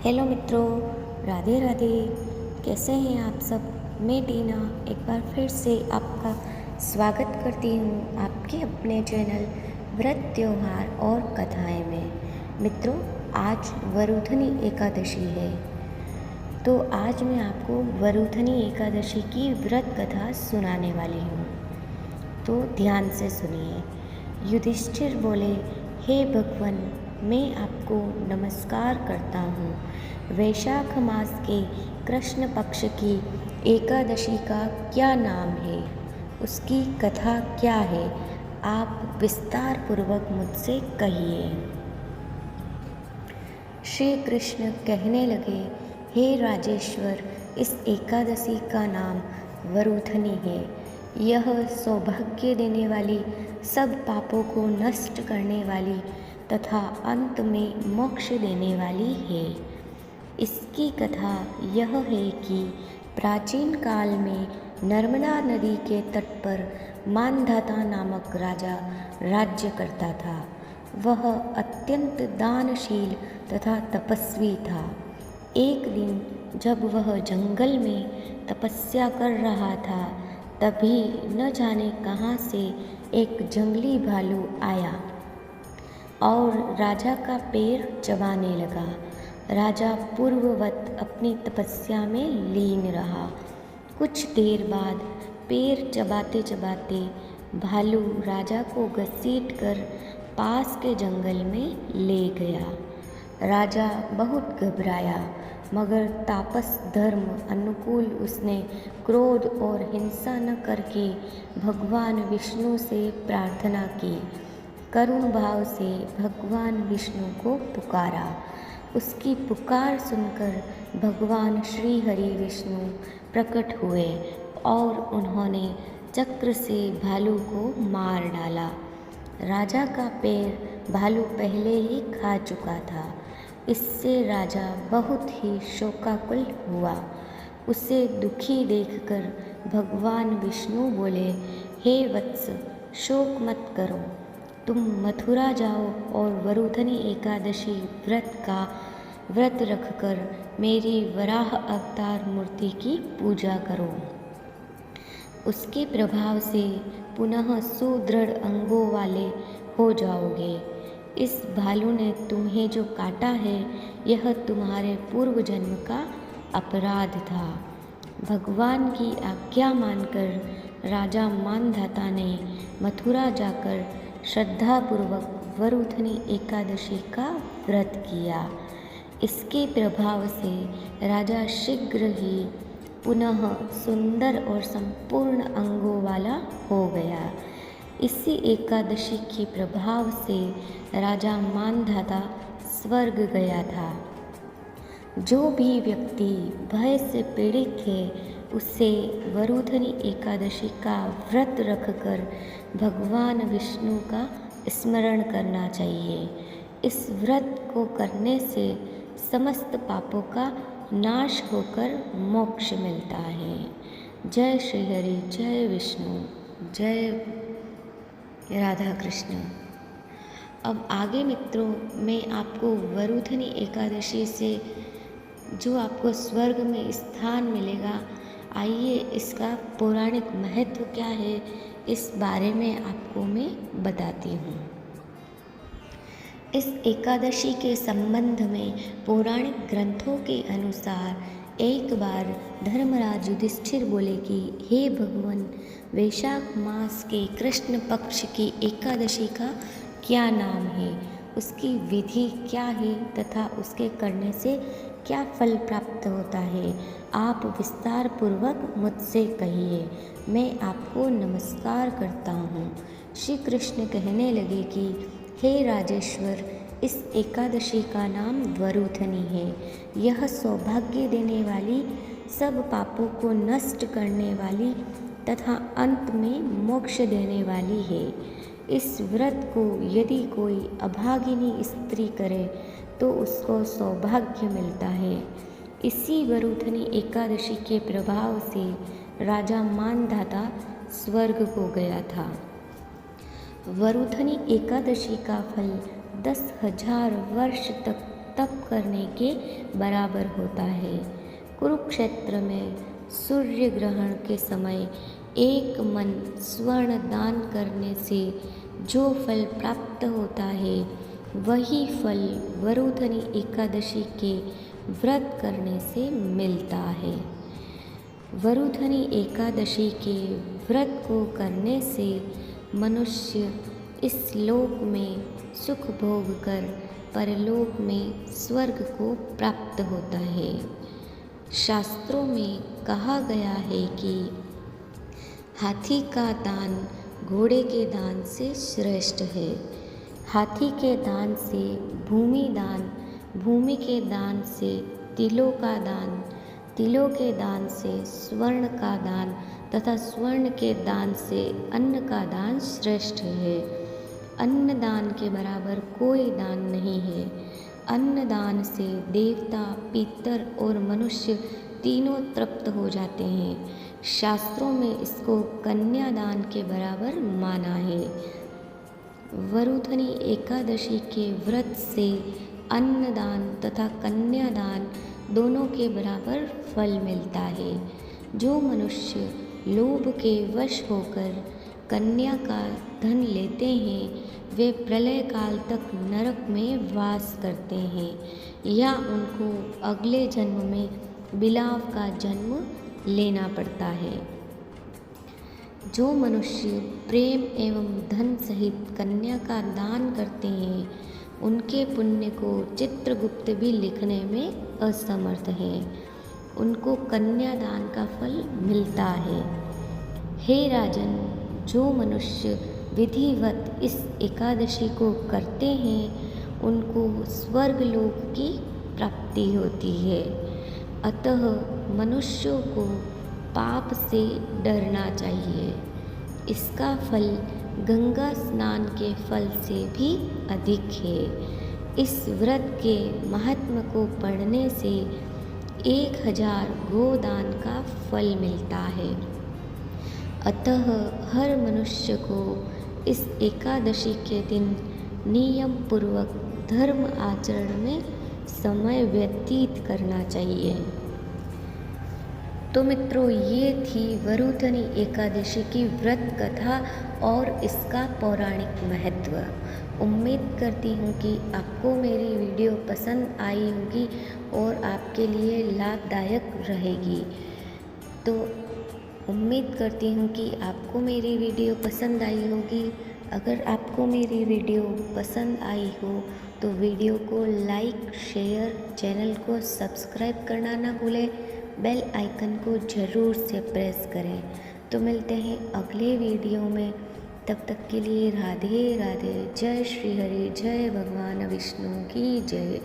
Hello मित्रों, राधे राधे। कैसे हैं आप सब। मैं टीना एक बार फिर से आपका स्वागत करती हूँ आपके अपने चैनल व्रत त्योहार और कथाएं में। मित्रों, आज वरुधनी एकादशी है, तो आज मैं आपको वरुधनी एकादशी की व्रत कथा सुनाने वाली हूँ। तो ध्यान से सुनिए। युधिष्ठिर बोले, हे भगवान, मैं आपको नमस्कार करता हूँ। वैशाख मास के कृष्ण पक्ष की एकादशी का क्या नाम है, उसकी कथा क्या है, आप विस्तार पूर्वक मुझसे कहिए। श्री कृष्ण कहने लगे, हे राजेश्वर, इस एकादशी का नाम वरुधनी है। यह सौभाग्य देने वाली, सब पापों को नष्ट करने वाली तथा अंत में मोक्ष देने वाली है। इसकी कथा यह है कि प्राचीन काल में नर्मदा नदी के तट पर मानधाता नामक राजा राज्य करता था। वह अत्यंत दानशील तथा तपस्वी था। एक दिन जब वह जंगल में तपस्या कर रहा था, तभी न जाने कहाँ से एक जंगली भालू आया और राजा का पैर चबाने लगा। राजा पूर्ववत अपनी तपस्या में लीन रहा। कुछ देर बाद पैर चबाते चबाते भालू राजा को घसीटकर पास के जंगल में ले गया। राजा बहुत घबराया, मगर तापस धर्म अनुकूल उसने क्रोध और हिंसा न करके भगवान विष्णु से प्रार्थना की। करुण भाव से भगवान विष्णु को पुकारा। उसकी पुकार सुनकर भगवान श्री हरि विष्णु प्रकट हुए और उन्होंने चक्र से भालू को मार डाला। राजा का पैर भालू पहले ही खा चुका था। इससे राजा बहुत ही शोकाकुल हुआ। उसे दुखी देखकर भगवान विष्णु बोले, हे वत्स, शोक मत करो। तुम मथुरा जाओ और वरुधनी एकादशी व्रत रखकर मेरी वराह अवतार मूर्ति की पूजा करो। उसके प्रभाव से पुनः सुदृढ़ अंगों वाले हो जाओगे। इस भालू ने तुम्हें जो काटा है, यह तुम्हारे पूर्व जन्म का अपराध था। भगवान की आज्ञा मानकर राजा मानधाता ने मथुरा जाकर श्रद्धापूर्वक वरुधनी एकादशी का व्रत किया। इसके प्रभाव से राजा शीघ्र ही पुनः सुंदर और संपूर्ण अंगों वाला हो गया। इसी एकादशी के प्रभाव से राजा मानधाता स्वर्ग गया था। जो भी व्यक्ति भय से पीड़ित है, उसे वरुधनी एकादशी का व्रत रखकर भगवान विष्णु का स्मरण करना चाहिए। इस व्रत को करने से समस्त पापों का नाश होकर मोक्ष मिलता है। जय श्री हरि, जय विष्णु, जय राधा कृष्ण। अब आगे मित्रों, मैं आपको वरुधनी एकादशी से जो आपको स्वर्ग में स्थान मिलेगा, आइए इसका पौराणिक महत्व क्या है, इस बारे में आपको मैं बताती हूँ। इस एकादशी के संबंध में पौराणिक ग्रंथों के अनुसार एक बार धर्मराज युधिष्ठिर बोले कि हे भगवान, वैशाख मास के कृष्ण पक्ष की एकादशी का क्या नाम है, उसकी विधि क्या है तथा उसके करने से क्या फल प्राप्त होता है, आप विस्तार पूर्वक मुझसे कहिए। मैं आपको नमस्कार करता हूँ। श्री कृष्ण कहने लगे कि हे राजेश्वर, इस एकादशी का नाम वरुधनी है। यह सौभाग्य देने वाली, सब पापों को नष्ट करने वाली तथा अंत में मोक्ष देने वाली है। इस व्रत को यदि कोई अभागिनी स्त्री करे तो उसको सौभाग्य मिलता है। इसी वरुधनी एकादशी के प्रभाव से राजा मानधाता स्वर्ग को गया था। वरुधनी एकादशी का फल 10,000 वर्ष तक तप करने के बराबर होता है। कुरुक्षेत्र में सूर्य ग्रहण के समय एक मन स्वर्ण दान करने से जो फल प्राप्त होता है, वही फल वरुधनी एकादशी के व्रत करने से मिलता है। वरुधनी एकादशी के व्रत को करने से मनुष्य इस लोक में सुख भोग कर परलोक में स्वर्ग को प्राप्त होता है। शास्त्रों में कहा गया है कि हाथी का दान घोड़े के दान से श्रेष्ठ है। हाथी के दान से भूमि दान, भूमि के दान से तिलों का दान, तिलों के दान से स्वर्ण का दान तथा स्वर्ण के दान से अन्न का दान श्रेष्ठ है। अन्न दान के बराबर कोई दान नहीं है। अन्न दान से देवता, पितर और मनुष्य तीनों तृप्त हो जाते हैं। शास्त्रों में इसको कन्यादान के बराबर माना है। वरुधनी एकादशी के व्रत से अन्नदान तथा कन्यादान दोनों के बराबर फल मिलता है। जो मनुष्य लोभ के वश होकर कन्या का धन लेते हैं, वे प्रलय काल तक नरक में वास करते हैं या उनको अगले जन्म में बिलाव का जन्म लेना पड़ता है। जो मनुष्य प्रेम एवं धन सहित कन्या का दान करते हैं, उनके पुण्य को चित्रगुप्त भी लिखने में असमर्थ है। उनको कन्यादान का फल मिलता है। हे राजन, जो मनुष्य विधिवत इस एकादशी को करते हैं, उनको स्वर्गलोक की प्राप्ति होती है। अतः मनुष्यों को पाप से डरना चाहिए। इसका फल गंगा स्नान के फल से भी अधिक है। इस व्रत के महात्म्य को पढ़ने से 1000 गोदान का फल मिलता है। अतः हर मनुष्य को इस एकादशी के दिन नियम पूर्वक धर्म आचरण में समय व्यतीत करना चाहिए। तो मित्रों, ये थी वरुधनी एकादशी की व्रत कथा और इसका पौराणिक महत्व। उम्मीद करती हूँ कि आपको मेरी वीडियो पसंद आई होगी और आपके लिए लाभदायक रहेगी। तो उम्मीद करती हूँ कि आपको मेरी वीडियो पसंद आई होगी। अगर आपको मेरी वीडियो पसंद आई हो तो वीडियो को लाइक, शेयर, चैनल को सब्सक्राइब करना ना भूलें। बेल आइकन को ज़रूर से प्रेस करें। तो मिलते हैं अगले वीडियो में। तब तक के लिए राधे राधे। जय श्री हरि, जय भगवान विष्णु की जय।